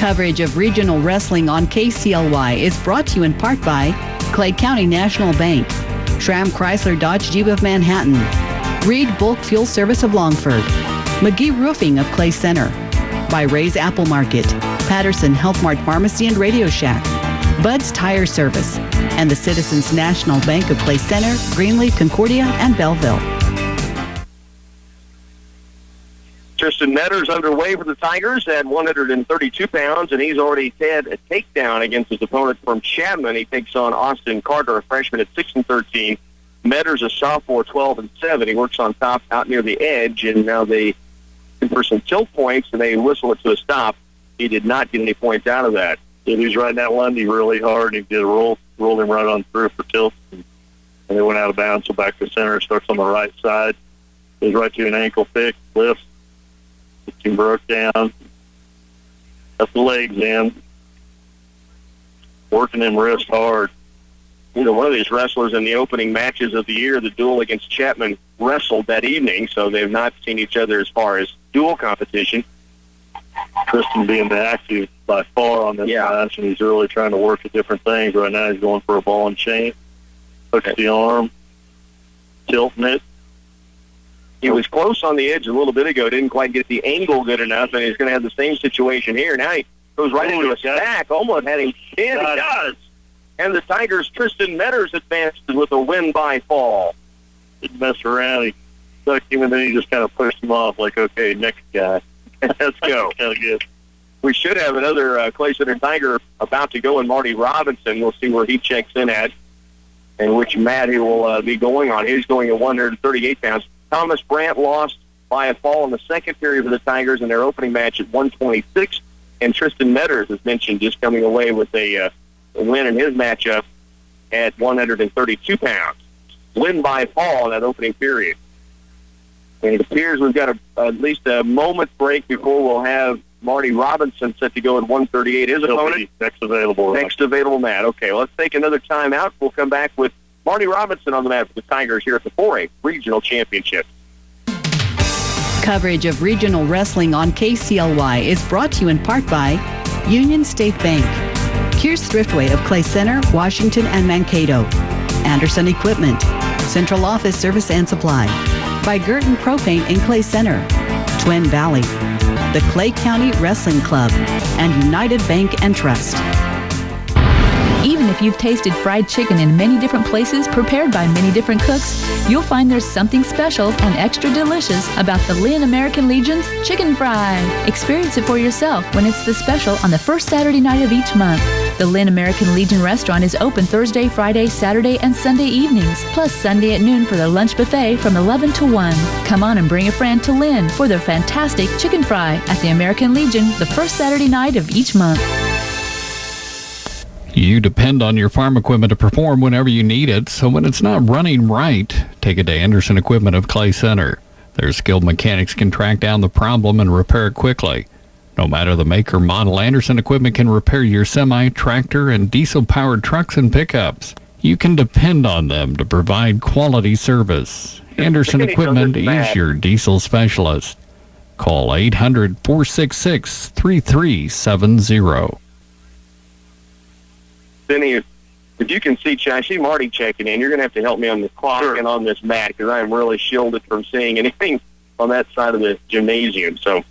Coverage of regional wrestling on KCLY is brought to you in part by Clay County National Bank, Schramm Chrysler Dodge Jeep of Manhattan, Reed Bulk Fuel Service of Longford, McGee Roofing of Clay Center, by Ray's Apple Market, Patterson Health Mart Pharmacy and Radio Shack, Bud's Tire Service, and the Citizens National Bank of Clay Center, Greenleaf, Concordia, and Belleville. Tristan Metters underway for the Tigers at 132 pounds, and he's already had a takedown against his opponent from Chapman. He takes on Austin Carter, a freshman at 6-13. Metters, a sophomore, 12-7. He works on top out near the edge, and now they for some tilt points, and they whistle it to a stop. He did not get any points out of that. Yeah, he was riding that Lundy really hard, and he did a rolled him right on through for tilt, and they went out of bounds, so back to center. Starts on the right side. Goes right to an ankle pick, lifts. He broke down. Got the legs in. Working them wrist hard. You know, one of these wrestlers in the opening matches of the year, the duel against Chapman, wrestled that evening, so they've not seen each other as far as dual competition. Tristan being the active by far on this match, and he's really trying to work at different things. Right now he's going for a ball and chain. Hooks the arm. Tilting it. He was close on the edge a little bit ago, didn't quite get the angle good enough, and he's going to have the same situation here. Now he goes right into a stack, almost had him pinned. He does. And the Tigers' Tristan Metters advanced with a win by fall. Didn't mess around. He stuck him, and then he just kind of pushed him off like, okay, next guy. Let's go. Kind of good. We should have another Clay Center Tiger about to go, and Marty Robinson. We'll see where he checks in at and which mat he will be going on. He's going at 138 pounds. Thomas Brandt lost by a fall in the second period for the Tigers in their opening match at 126. And Tristan Metters, as mentioned, just coming away with a win in his matchup at 132 pounds. Win by fall in that opening period. And it appears we've got at least a moment break before we'll have Marty Robinson set to go at 138. His opponent? Next available. Next available mat. Okay, well, let's take another timeout. We'll come back with Marty Robinson on the mat for the Tigers here at the 4A Regional Championship. Coverage of regional wrestling on KCLY is brought to you in part by Union State Bank, Kear's Thriftway of Clay Center, Washington, and Mankato, Anderson Equipment, Central Office Service and Supply, by Girton Propane in Clay Center, Twin Valley, the Clay County Wrestling Club, and United Bank and Trust. Even if you've tasted fried chicken in many different places prepared by many different cooks, you'll find there's something special and extra delicious about the Lynn American Legion's Chicken Fry. Experience it for yourself when it's the special on the first Saturday night of each month. The Lynn American Legion restaurant is open Thursday, Friday, Saturday, and Sunday evenings, plus Sunday at noon for their lunch buffet from 11 to 1. Come on and bring a friend to Lynn for their fantastic Chicken Fry at the American Legion the first Saturday night of each month. You depend on your farm equipment to perform whenever you need it, so when it's not running right, take it to Anderson Equipment of Clay Center. Their skilled mechanics can track down the problem and repair it quickly. No matter the make or model, Anderson Equipment can repair your semi, tractor, and diesel-powered trucks and pickups. You can depend on them to provide quality service. Anderson Equipment is your diesel specialist. Call 800-466-3370. Benny, if you can see, I see Marty checking in. You're going to have to help me on the clock and on this mat because I am really shielded from seeing anything on that side of the gymnasium. So,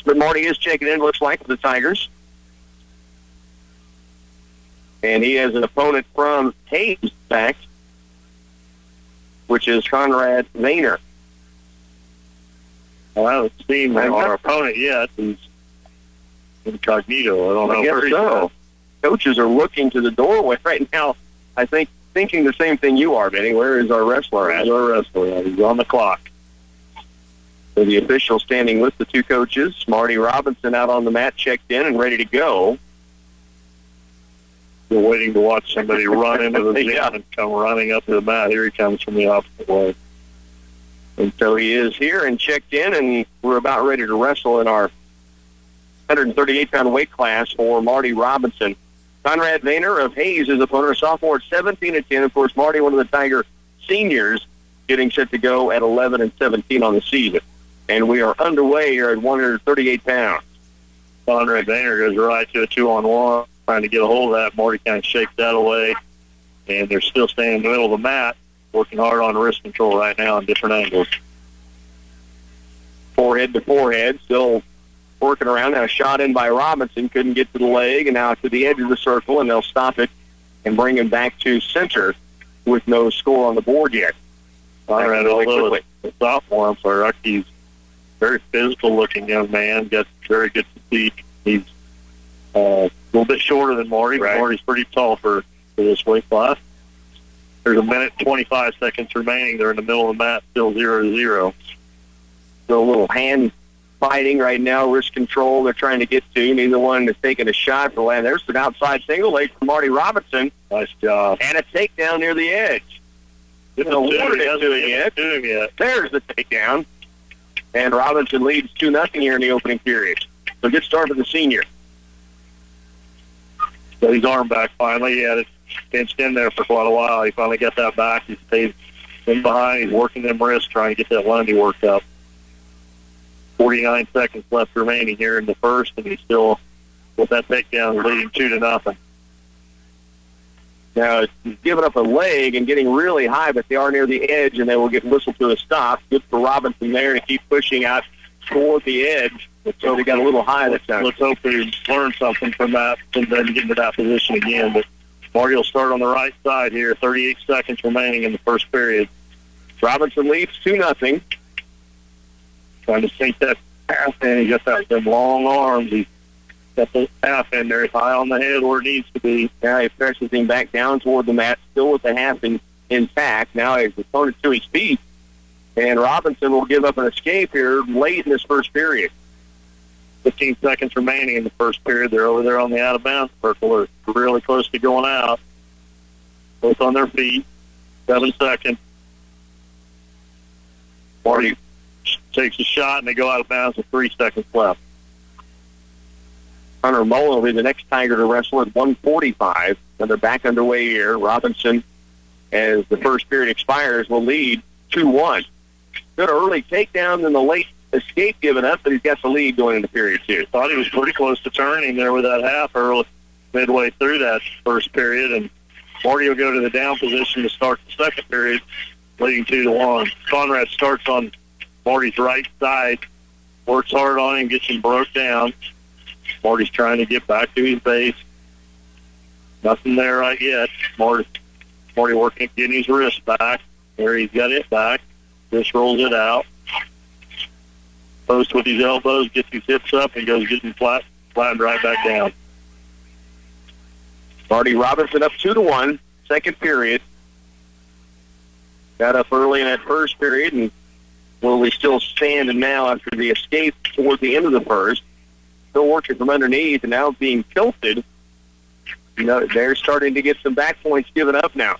but Marty is checking in, looks like, for the Tigers. And he has an opponent from Hayes back, which is Conrad Vayner. Well, I haven't seen our opponent yet. He's incognito. I don't know where he's at. Coaches are looking to the doorway right now, I think, thinking the same thing you are, Benny. Where is our wrestler at? He's on the clock. So the official standing with the two coaches. Marty Robinson out on the mat, checked in and ready to go. We're waiting to watch somebody run into the gym and come running up to the mat. Here he comes from the opposite way. And so he is here and checked in, and we're about ready to wrestle in our 138-pound weight class for Marty Robinson. Conrad Vayner of Hayes is opponent, a sophomore at 17-10. Of course, Marty, one of the Tiger seniors, getting set to go at 11-17 on the season. And we are underway here at 138 pounds. Conrad Boehner goes right to a 2-on-1, trying to get a hold of that. Marty kind of shakes that away, and they're still staying in the middle of the mat, working hard on wrist control right now on different angles. Forehead to forehead, still working around. Now a shot in by Robinson, couldn't get to the leg, and now to the edge of the circle, and they'll stop it and bring him back to center with no score on the board yet. Conrad, although a sophomore, he's a very physical-looking young man, got very good physique. He's a little bit shorter than Marty, but Marty's pretty tall for this weight class. There's a minute and 25 seconds remaining. They're in the middle of the mat, still 0-0. So a little hand fighting right now, wrist control they're trying to get to. Neither one is taking a shot for land. There's an outside single leg from Marty Robinson. Nice job. And a takedown near the edge. Didn't award it to him yet. There's the takedown. And Robinson leads 2-0 here in the opening period. So good start for the senior. Got his arm back finally. He had it pinched in there for quite a while. He finally got that back. He stayed in behind. He's working them wrists, trying to get that Lundy worked up. 49 seconds left remaining here in the first, and he's still, with that takedown, leading 2-0. Now, he's giving up a leg and getting really high, but they are near the edge, and they will get whistled to a stop. Good for Robinson there to keep pushing out toward the edge. So they got a little high this time. Let's hope they learn something from that and then get into that position again. But Marty will start on the right side here. 38 seconds remaining in the first period. Robinson leads 2-0. Trying to sink that half in. He just has them long arms. He's got the half in there. It's high on the head where it needs to be. Now he presses him back down toward the mat, still with the half intact. Now his opponent to his feet. And Robinson will give up an escape here late in this first period. 15 seconds remaining in the first period. They're over there on the out-of-bounds circle. They're really close to going out. Both on their feet. 7 seconds. Marty takes a shot, and they go out of bounds with 3 seconds left. Hunter Mullen will be the next Tiger to wrestle at 1:45. And they're back underway here. Robinson, as the first period expires, will lead 2-1. Good early takedown and the late escape given up, but he's got the lead going into period 2. Thought he was pretty close to turning there with that half early, midway through that first period, and Marty will go to the down position to start the second period, leading 2-1. Conrad starts on Marty's right side, works hard on him, gets him broke down. Marty's trying to get back to his base. Nothing there right yet. Marty working, getting his wrist back. There he's got it back. Just rolls it out. Post with his elbows, gets his hips up, and goes getting flattened right back down. Marty Robinson up 2-1, second period. Got up early in that first period, and will we still stand now after the escape toward the end of the first? Still working from underneath, and now being tilted. You know, they're starting to get some back points given up now.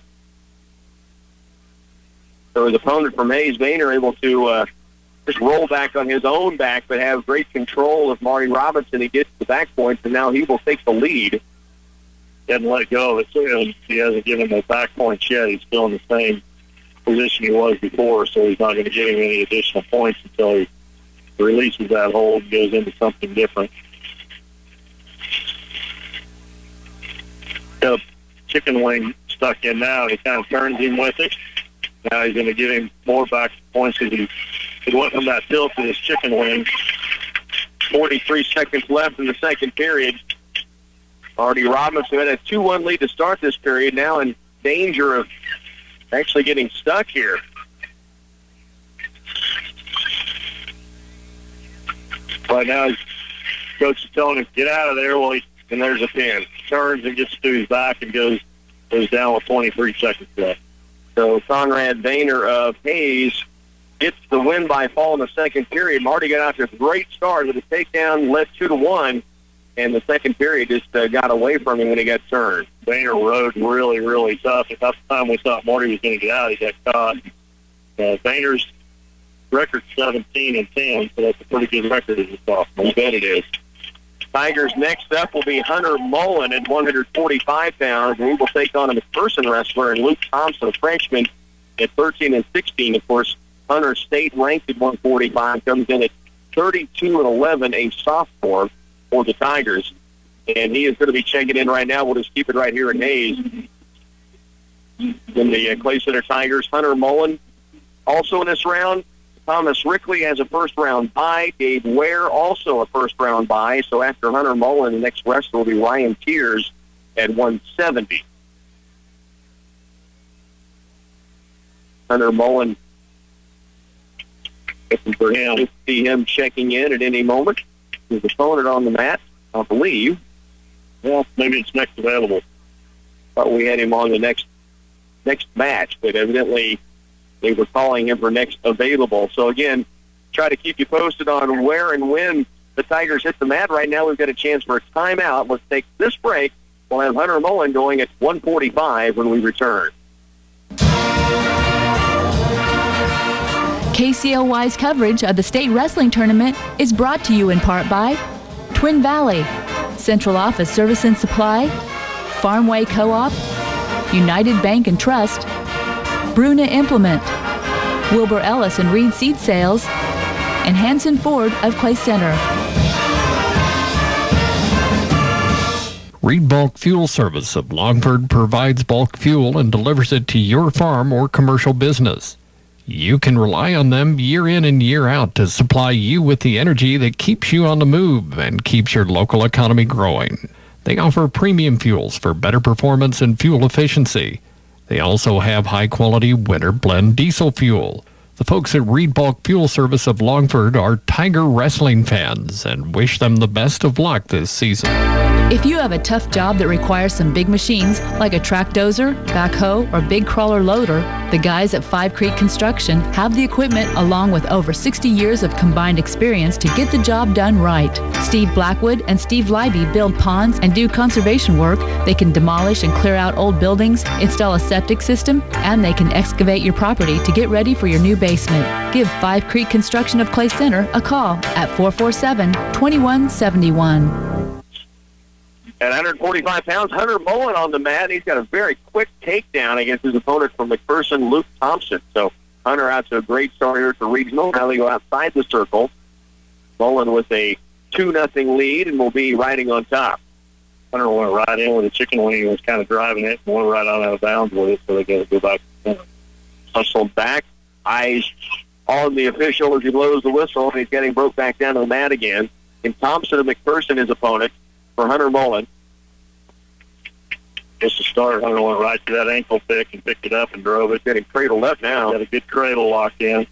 So his opponent from Hayes, Boehner, able to just roll back on his own back, but have great control of Marty Robinson. He gets the back points, and now he will take the lead. He hasn't let go of it. He hasn't given the back points yet. He's still in the same position he was before, so he's not going to give him any additional points until he releases that hold and goes into something different. Got a chicken wing stuck in now, and he kind of turns him with it. Now he's going to give him more back points because he went from that tilt to his chicken wing. 43 seconds left in the second period. Marty Robinson had a 2-1 lead to start this period, now in danger of actually getting stuck here. Right now, his coach is telling him, get out of there. Well, and there's a pin. Turns and gets to his back and goes down with 23 seconds left. So Conrad Boehner of Hayes gets the win by fall in the second period. Marty got out there with a great start with a takedown, led 2-1, and the second period just got away from him when he got turned. Boehner rode really, really tough. About the time we thought Marty was going to get out, he got caught. Boehner's record 17-10, so that's a pretty good record as a sophomore. I bet it is. Tigers next up will be Hunter Mullen at 145 pounds, and he will take on a McPherson wrestler and Luke Thompson, a Frenchman, at 13-16. Of course, Hunter state ranked at 145, comes in at 32-11, a sophomore. for the Tigers. And he is going to be checking in right now. We'll just keep it right here in Hayes. In the Clay Center Tigers, Hunter Mullen also in this round. Thomas Rickley has a first-round bye. Dave Ware also a first-round bye. So after Hunter Mullen, the next wrestler will be Ryan Tears at 170. Hunter Mullen, looking for him to see him checking in at any moment. His opponent on the mat, I believe. Well, maybe it's next available. Thought we had him on the next match, but evidently they were calling him for next available. So again, try to keep you posted on where and when the Tigers hit the mat. Right now we've got a chance for a timeout. Let's take this break. We'll have Hunter Mullen going at 1:45 when we return. KCLY's coverage of the state wrestling tournament is brought to you in part by Twin Valley, Central Office Service and Supply, Farmway Co-op, United Bank and Trust, Bruna Implement, Wilbur Ellis and Reed Seed Sales, and Hanson Ford of Clay Center. Reed Bulk Fuel Service of Longford provides bulk fuel and delivers it to your farm or commercial business. You can rely on them year in and year out to supply you with the energy that keeps you on the move and keeps your local economy growing. They offer premium fuels for better performance and fuel efficiency. They also have high-quality winter blend diesel fuel. The folks at Reed Bulk Fuel Service of Longford are Tiger wrestling fans and wish them the best of luck this season. If you have a tough job that requires some big machines, like a track dozer, backhoe, or big crawler loader, the guys at Five Creek Construction have the equipment along with over 60 years of combined experience to get the job done right. Steve Blackwood and Steve Leiby build ponds and do conservation work. They can demolish and clear out old buildings, install a septic system, and they can excavate your property to get ready for your new basement. Give Five Creek Construction of Clay Center a call at 447-2171. At 145 pounds, Hunter Mullen on the mat. He's got a very quick takedown against his opponent from McPherson, Luke Thompson. So Hunter out to a great start here at the regional. Now they go outside the circle. Mullen with a 2-0 lead and will be riding on top. Hunter went right in with a chicken wing. He was kind of driving it and went right on out of bounds with it, so they got to go back. Hustled back. Eyes on the official as he blows the whistle, and he's getting broke back down to the mat again. And Thompson of McPherson, his opponent, for Hunter Mullen. Just to start, Hunter went right to that ankle pick and picked it up and drove it. Getting cradled up now. Got a good cradle locked in.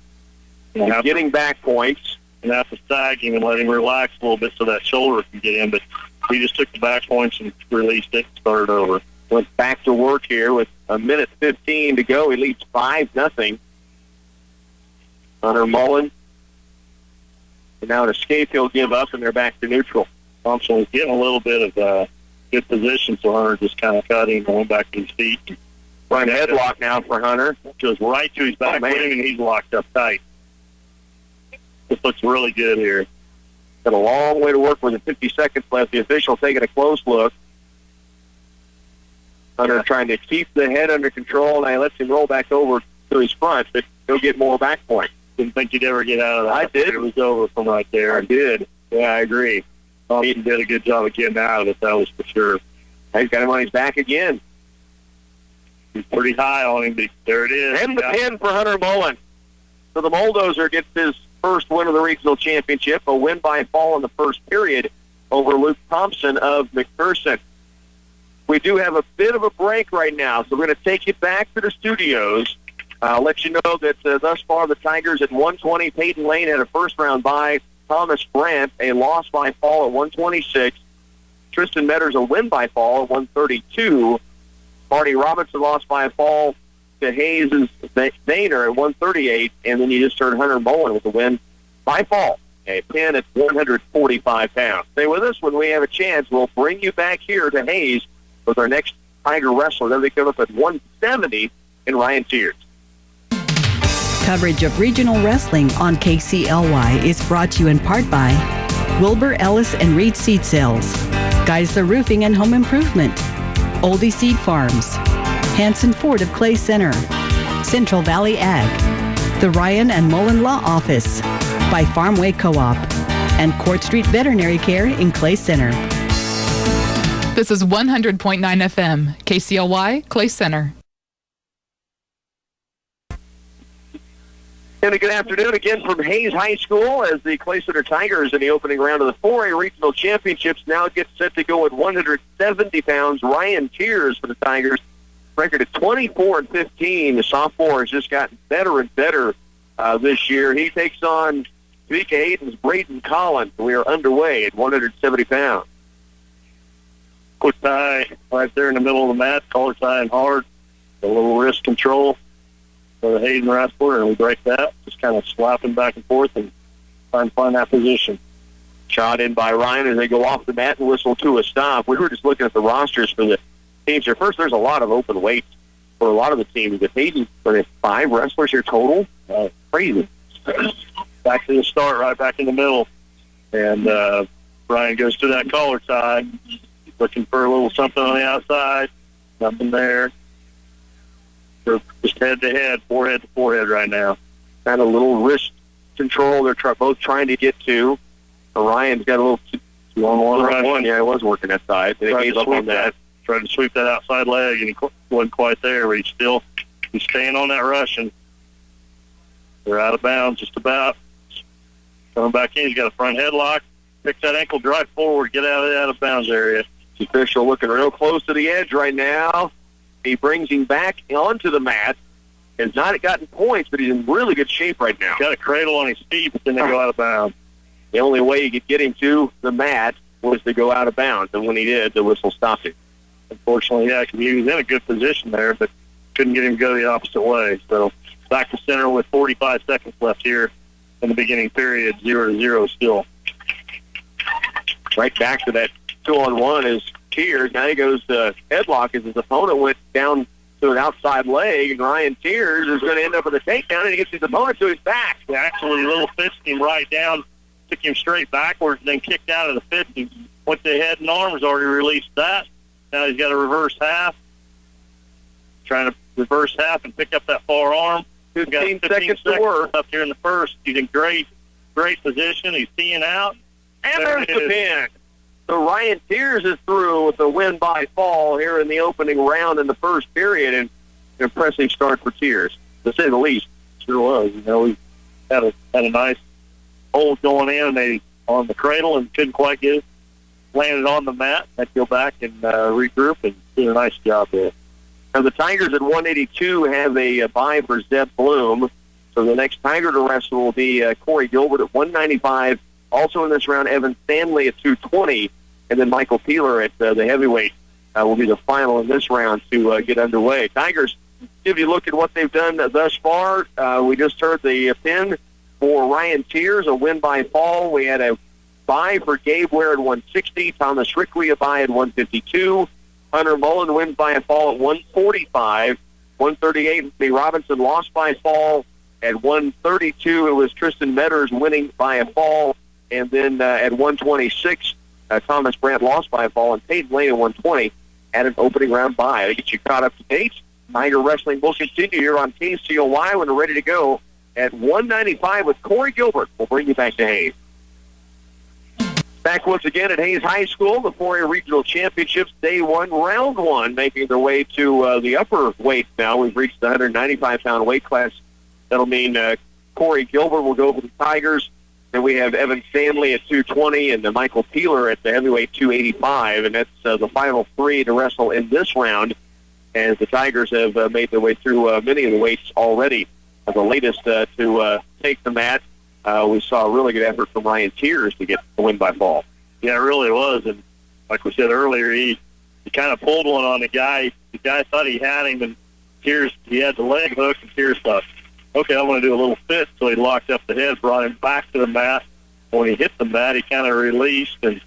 He's getting back points. And have to sag him and let him relax a little bit so that shoulder can get in. But he just took the back points and released it and started over. Went back to work here with a minute 15 to go. He leads 5-0. Hunter Mullen. And now an escape he'll give up, and they're back to neutral. Thompson was getting a little bit of good position, so Hunter just kind of cut him and went back to his feet. Front headlock now for Hunter. Goes right to his back wing, and he's locked up tight. This looks really good here. Got a long way to work with 50 seconds left. The official taking a close look. Hunter trying to keep the head under control. Now he lets him roll back over to his front, but he'll get more back point. Didn't think he'd ever get out of that. I did. It was over from right there. I did. Yeah, I agree. He did a good job of getting out of it, that was for sure. He's got him on his back again. He's pretty high on him, but there it is. And the pin for Hunter Mullen. So the Bulldozer gets his first win of the regional championship, a win by fall in the first period over Luke Thompson of McPherson. We do have a bit of a break right now, so we're going to take you back to the studios. I'll let you know that thus far the Tigers at 120, Peyton Lane had a first-round bye. Thomas Brandt, a loss by fall at 126. Tristan Metters, a win by fall at 132. Marty Robinson lost by a fall to Hayes' Vayner at 138. And then you just heard Hunter Mullen with a win by fall, a pin at 145 pounds. Stay with us. When we have a chance, we'll bring you back here to Hayes with our next Tiger wrestler. Then they come up at 170 in Ryan Tears. Coverage of regional wrestling on KCLY is brought to you in part by Wilbur Ellis and Reed Seed Sales, Geisler Roofing and Home Improvement, Oldie Seed Farms, Hanson Ford of Clay Center, Central Valley Ag, the Ryan and Mullen Law Office, by Farmway Co-op, and Court Street Veterinary Care in Clay Center. This is 100.9 FM, KCLY, Clay Center. And a good afternoon again from Hayes High School as the Clay Center Tigers in the opening round of the 4A Regional Championships now get set to go at 170 pounds. Ryan Tears for the Tigers, record at 24-15. The sophomore has just gotten better and better this year. He takes on Topeka Hayden's Braden Collins. We are underway at 170 pounds. Quick tie right there in the middle of the mat, collar tie and hard. A little wrist control for the Hayden wrestler, and we break that. Just kind of slapping back and forth and trying to find that position. Shot in by Ryan as they go off the mat and whistle to a stop. We were just looking at the rosters for the teams here. First, there's a lot of open weights for a lot of the teams. But Hayden, there's 5 wrestlers here total. Crazy. Back to the start, right back in the middle. And Ryan goes to that collar tie, looking for a little something on the outside. Nothing there. They're just head-to-head, forehead-to-forehead right now. Got a little wrist control they're both trying to get to. Ryan's got a little two-on-one. Yeah, he was working that side. They gave up on that. Tried to sweep that outside leg, and he wasn't quite there, but he's staying on that Russian. They're out of bounds just about. Coming back in, he's got a front headlock. Pick that ankle, drive forward, get out of the out-of-bounds area. The official looking real close to the edge right now. He brings him back onto the mat. Has not gotten points, but he's in really good shape right now. Got a cradle on his feet, but then they go out of bounds. The only way he could get him to the mat was to go out of bounds, and when he did, the whistle stopped him. Unfortunately, yeah, because he was in a good position there, but couldn't get him to go the opposite way. So back to center with 45 seconds left here in the beginning period, 0-0 still. Right back to that 2-on-1 is Tears. Now he goes to headlock as his opponent went down to an outside leg, and Ryan Tears is going to end up with a takedown, and he gets his opponent to his back. Yeah, actually, a little fisted him right down, took him straight backwards, then kicked out of the fist. He went to head and arms, already released that. Now he's got a reverse half. Trying to reverse half and pick up that far arm. 15 seconds to work. Up here in the first. He's in great position. He's teeing out. And there's the pin. So Ryan Tears is through with a win by fall here in the opening round in the first period, and an impressive start for Tears, to say the least. Sure was. You know, we had a nice hold going in, and they on the cradle and couldn't quite get it. Landed on the mat. Had to go back and regroup and did a nice job there. Now the Tigers at 182 have a bye for Zeb Bloom. So the next Tiger to wrestle will be Corey Gilbert at 195. Also in this round, Evan Stanley at 220. And then Michael Peeler at the heavyweight will be the final in this round to get underway. Tigers, if you look at what they've done thus far, we just heard the pin for Ryan Tears, a win by fall. We had a bye for Gabe Ware at 160. Thomas Rickley a bye at 152. Hunter Mullen wins by a fall at 145. 138, Anthony Robinson lost by fall at 132. It was Tristan Metters winning by a fall. And then at 126, Thomas Brandt lost by a fall, and Peyton Lane at 120 at an opening round bye. To get you caught up to date, Tiger Wrestling will continue here on KCLY when we're ready to go at 195 with Corey Gilbert. We'll bring you back to Hayes. Back once again at Hayes High School, the 4A Regional Championships, Day 1, Round 1, making their way to the upper weight now. We've reached the 195-pound weight class. That'll mean Corey Gilbert will go for the Tigers. Then we have Evan Stanley at 220 and Michael Peeler at the heavyweight 285, and that's the final 3 to wrestle in this round, as the Tigers have made their way through many of the weights already. The latest to take the mat, we saw a really good effort from Ryan Tears to get the win by fall. Yeah, it really was, and like we said earlier, he kind of pulled one on the guy. The guy thought he had him, and Tears, he had the leg hook, and Tears thought, okay, I want to do a little fit, so he locked up the head, brought him back to the mat. When he hit the mat, he kind of released and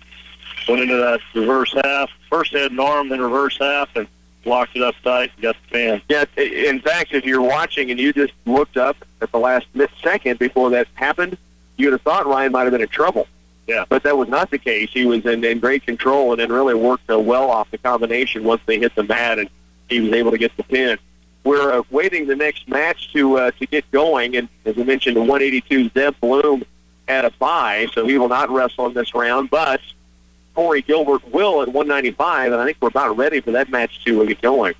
went into that reverse half, first head and arm, then reverse half, and locked it up tight and got the pin. Yeah, in fact, if you're watching and you just looked up at the last second before that happened, you would have thought Ryan might have been in trouble. Yeah. But that was not the case. He was in great control and then really worked well off the combination once they hit the mat, and he was able to get the pin. We're waiting the next match to get going, and as I mentioned, the 182 Zeb Bloom had a bye, so he will not wrestle in this round, but Corey Gilbert will at 195, and I think we're about ready for that match to get going.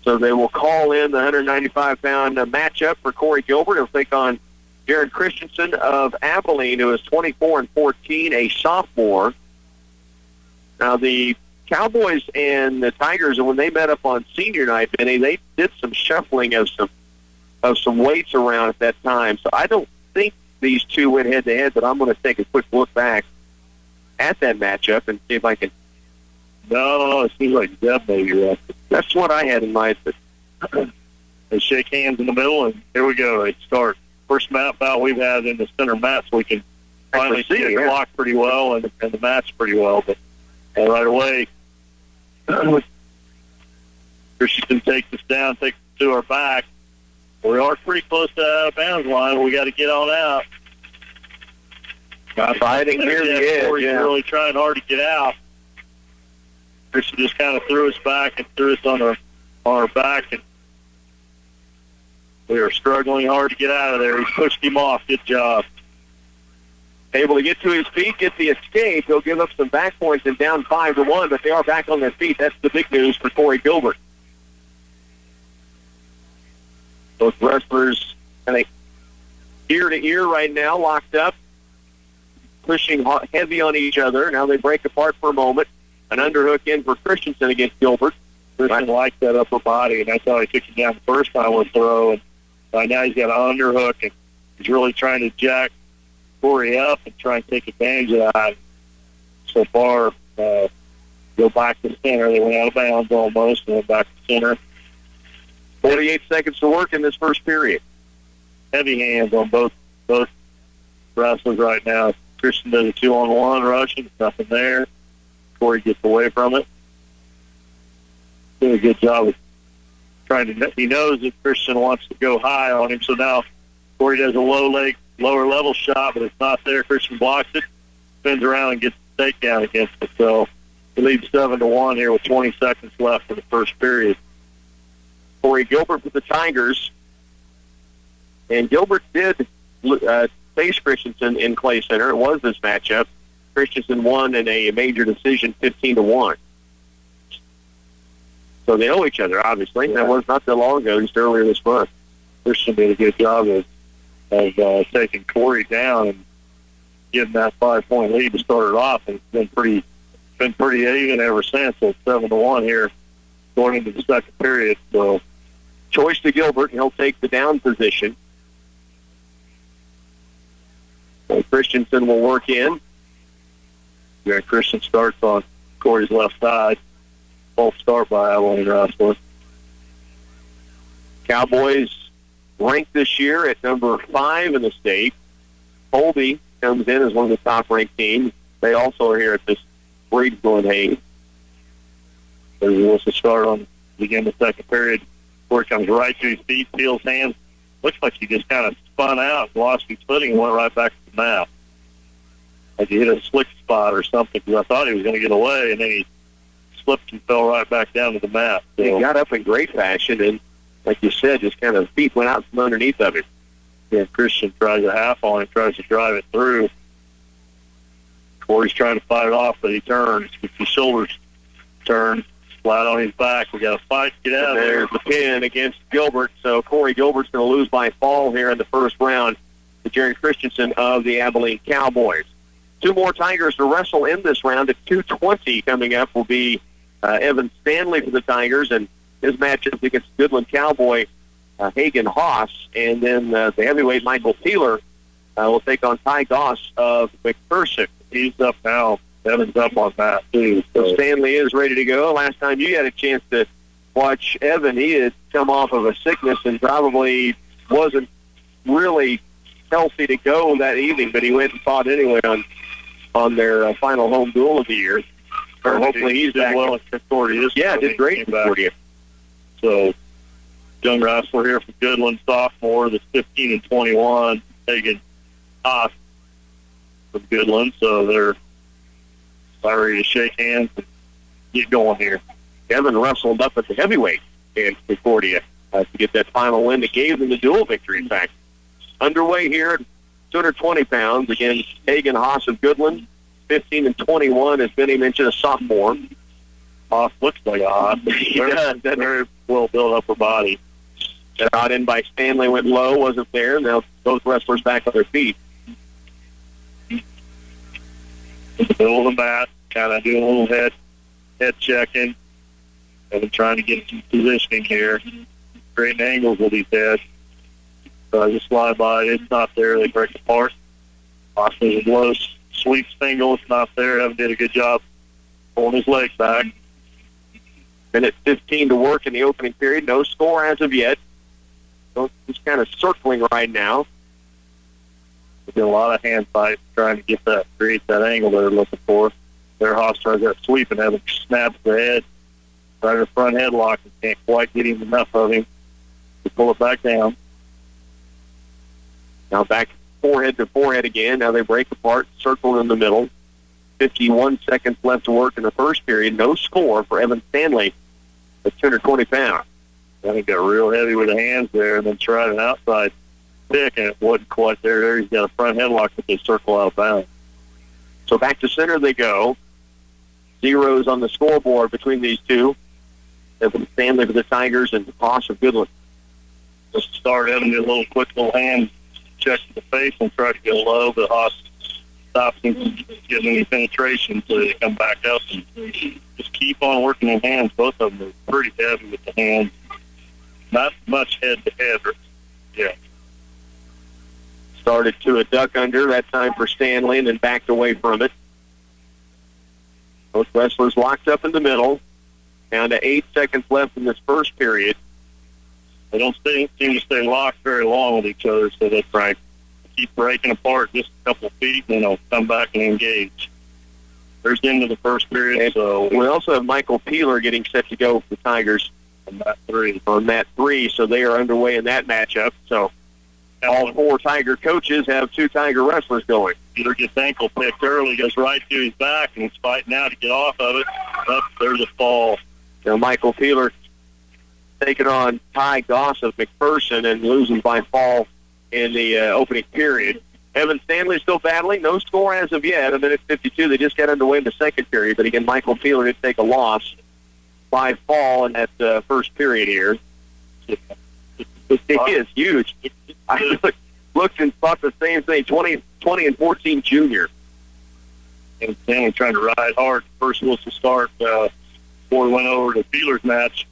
So they will call in the 195-pound matchup for Corey Gilbert. He'll take on Jaron Christensen of Abilene, who is 24-14, a sophomore. Now, the Cowboys and the Tigers, when they met up on senior night, Benny, they did some shuffling of some weights around at that time. So I don't think these two went head-to-head, but I'm going to take a quick look back at that matchup and see if I can. No, it seems like Zeb maybe right. That's what I had in mind. But they shake hands in the middle, and here we go. They start. First map out we've had in the center mats. We can finally see the clock pretty well and the match pretty well. But right away, Christensen takes us down, takes us to our back. We are pretty close to the out of bounds line. We got to get on out. Fighting near the edge. He's really trying hard to get out. Christian just kind of threw us back and threw us on our back, and we are struggling hard to get out of there. He pushed him off. Good job. Able to get to his feet, get the escape. He'll give up some back points and down 5-1, but they are back on their feet. That's the big news for Corey Gilbert. Both wrestlers kind of ear to ear right now, locked up, pushing heavy on each other. Now they break apart for a moment. An underhook in for Christensen against Gilbert. Christian liked that upper body, and that's how he took him down the first time with a throw. And right now he's got an underhook, and he's really trying to jack Corey up and try and take advantage of that. So far, go back to center. They went out of bounds almost and went back to center. 48 seconds to work in this first period. Heavy hands on both wrestlers right now. Christian does a 2-on-1 rushing. Nothing there. Corey gets away from it. Did a good job of trying to. He knows that Christian wants to go high on him, so now Corey does a lower level shot, but it's not there. Christian blocks it, spins around and gets the takedown against it. So he leads 7-1 here with 20 seconds left in the first period. Corey Gilbert with the Tigers, and Gilbert did face Christensen in Clay Center. It was this matchup. Christensen won in a major decision, 15-1. So they know each other, obviously. That was not that long ago, just earlier this month. Christian did a good job of taking Corey down and getting that 5-point lead to start it off. And it's been pretty even ever since. So it's 7-1 here going into the second period. So choice to Gilbert, and he'll take the down position. So Christensen will work in. Yeah, Christian starts on Corey's left side. Both start by Abilene wrestlers. Cowboys ranked this year at number 5 in the state. Colby comes in as one of the top-ranked teams. They also are here at this Breedsville and Hayes. So he wants to start on begin the second period. Corey comes right to his feet, feels hands. Looks like he just kind of spun out, lost his footing, and went right back to the mat. Like he hit a slick spot or something, because I thought he was going to get away, and then he slipped and fell right back down to the mat. So he got up in great fashion, and like you said, just kind of feet went out from underneath of him. Yeah, Christian tries a half on him, tries to drive it through. Corey's trying to fight it off, but he turns. Gets his shoulders turned, flat on his back. We got to fight to get out of there. There's the pin against Gilbert, so Corey Gilbert's going to lose by fall here in the first round to Jerry Christensen of the Abilene Cowboys. 2 more Tigers to wrestle in this round. At 2:20 coming up will be Evan Stanley for the Tigers, and his matchup against Goodland Cowboy Hagen Haas, and then the heavyweight Michael Peeler will take on Ty Goss of McPherson. He's up now. Evan's up on that, too. So Stanley is ready to go. Last time you had a chance to watch Evan, he had come off of a sickness and probably wasn't really healthy to go that evening, but he went and fought anyway on their final home duel of the year. Or hopefully he's back. Well in Concordia. Yeah, did great in Concordia. So, young wrestler here from Goodland, sophomore, that's 15-21, Hagen Haas from Goodland. So they're ready to shake hands and get going here. Evan wrestled up at the heavyweight in Concordia to get that final win that gave them the dual victory, in fact. Underway here at 220 pounds against Hagen Haas of Goodland. 15 and 21, as Benny mentioned, a sophomore. Haas looks like a Haas. Very well built upper body. Got in by Stanley, went low, wasn't there. Now both wrestlers back on their feet. In the middle of the mat, kind of doing a little head checking. And trying to get some positioning here. Great angles with these heads. Just slide by. It's not there. They break apart. Austin's a low sweep single. It's not there. Evan did a good job pulling his legs back. Minute 15 to work in the opening period. No score as of yet. So just kind of circling right now. There's been a lot of hand fight trying to create that angle they're looking for. Their Haas tries that sweep and Evan snaps the head. Right in the front headlock and can't quite get him enough of him to pull it back down. Now back forehead to forehead again. Now they break apart, circle in the middle. 51 seconds left to work in the first period. No score for Evan Stanley at 220 pounds. I think got real heavy with the hands there and then tried an outside pick and it wasn't quite there. He's got a front headlock but they circle out of bounds. So back to center they go. Zeros on the scoreboard between these two. Evan Stanley for the Tigers and Haas of Goodland. Just start Evan did a little quick little hand check to the face and try to go low, but Haas stops him from getting any penetration so they come back up and just keep on working in hands. Both of them are pretty heavy with the hands. Not much head to head. Yeah. Started to a duck under that time for Stanley and then backed away from it. Both wrestlers locked up in the middle. Down to 8 seconds left in this first period. They don't seem to stay locked very long with each other, so that's right. Keep breaking apart just a couple of feet, and then they'll come back and engage. There's the end of the first period. And so we also have Michael Peeler getting set to go for the Tigers on mat 3. On mat 3, so they are underway in that matchup. So all 4 Tiger coaches have 2 Tiger wrestlers going. Peeler gets ankle picked early, goes right to his back, and he's fighting now to get off of it. Up there's a fall. Now Michael Peeler taking on Ty Goss of McPherson and losing by fall in the opening period. Evan Stanley still battling. No score as of yet. A minute 52. They just got underway in the second period. But again, Michael Peeler did take a loss by fall in that first period here. It is huge. I looked and thought the same thing. 20 and 14 junior. And Stanley trying to ride hard. First whistle start before we went over to Peeler's match.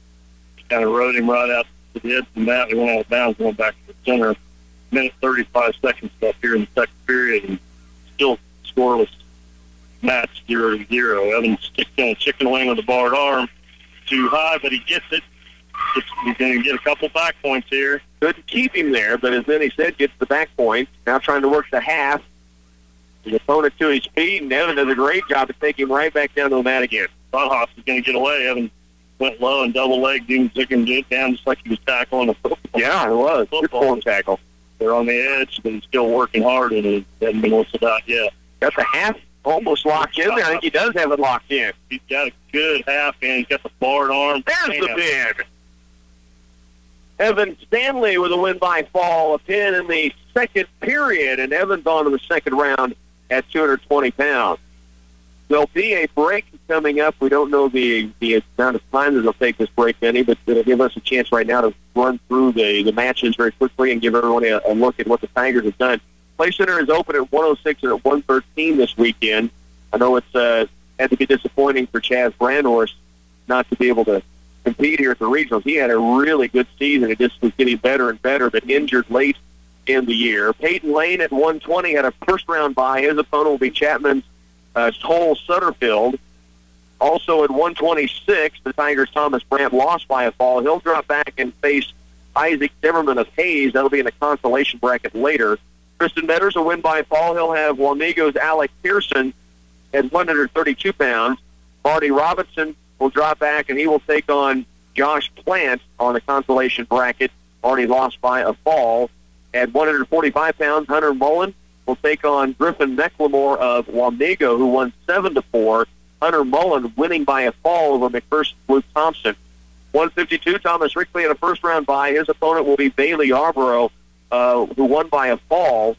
Kind of rode him right out to the edge of the mat. He went out of bounds, going back to the center. Minute 35 seconds left here in the second period, and still scoreless match 0-0. Evans sticks in a chicken wing with a barred arm. Too high, but he gets it. He's going to get a couple back points here. Couldn't keep him there, but as Benny said, gets the back point. Now trying to work the half. The opponent to his feet, and Evan does a great job to take him right back down to the mat again. Haas is going to get away. Evan went low and double-legged him, took him down just like he was tackling a football. Yeah, it was. Good form tackle. They're on the edge, but he's still working hard, and he hasn't been whistled out yet. Got the half almost locked in there. I think he does have it locked in. He's got a good half in. He's got the barred arm. There's the pin. Evan Stanley with a win by fall. A pin in the second period, and Evans on to the second round at 220 pounds. There'll be a break coming up. We don't know the amount of time that it'll take this break, Benny, but it'll give us a chance right now to run through the matches very quickly and give everyone a look at what the Tigers have done. Play Center is open at 106 and at 113 this weekend. I know it's had to be disappointing for Chaz Brandhorst not to be able to compete here at the regionals. He had a really good season. It just was getting better and better, but injured late in the year. Peyton Lane at 120 had a first-round bye. His opponent will be Chapman's Cole Sutterfield. Also at 126, the Tigers' Thomas Brandt lost by a fall. He'll drop back and face Isaac Zimmerman of Hayes. That'll be in the consolation bracket later. Tristan Metters will win by a fall. He'll have Walnego's Alec Pearson at 132 pounds. Marty Robinson will drop back, and he will take on Josh Plant on the consolation bracket. Marty lost by a fall. At 145 pounds, Hunter Mullen will take on Griffin McLemore of Walnego, who won 7-4. Hunter Mullen winning by a fall over McPherson Luke Thompson. 152, Thomas Rickley in a first-round bye. His opponent will be Bailey Arborough, who won by a fall.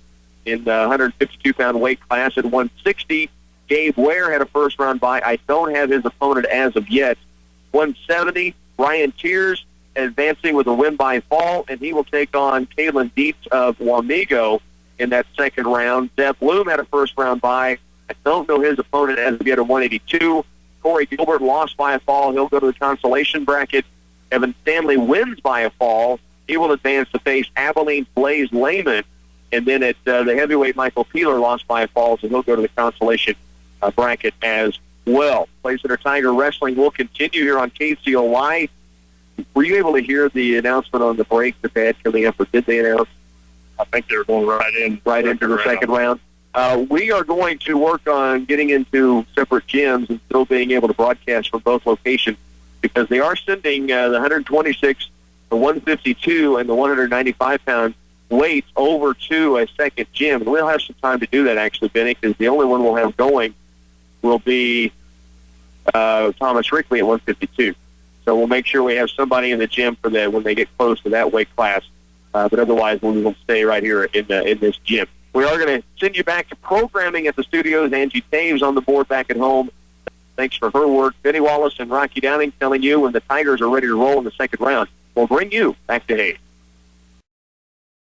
in the 152-pound weight class. At 160, Gabe Ware had a first-round bye. I don't have his opponent as of yet. 170, Ryan Tiers advancing with a win by fall, and he will take on Kalen Dietz of Wamego in that second round. Zeb Bloom had a first-round bye. I don't know his opponent as of yet at 182. Corey Gilbert lost by a fall. He'll go to the consolation bracket. Evan Stanley wins by a fall. He will advance to face Abilene's Blaze Lehman. And then at the heavyweight, Michael Peeler lost by a fall, so he'll go to the consolation bracket as well. Clay Center Tiger Wrestling will continue here on KCOY. Were you able to hear the announcement on the break that they had coming up, or did they announce? I think they were going right into the second round. We are going to work on getting into separate gyms and still being able to broadcast from both locations, because they are sending the 126, the 152, and the 195-pound weights over to a second gym. And we'll have some time to do that, actually, Benny, because the only one we'll have going will be Thomas Rickley at 152. So we'll make sure we have somebody in the gym for that when they get close to that weight class. But otherwise, we will stay right here in this gym. We are going to send you back to programming at the studios. Angie Taves on the board back at home. Thanks for her work. Benny Wallace and Rocky Downing telling you when the Tigers are ready to roll in the second round. We'll bring you back to Hayes.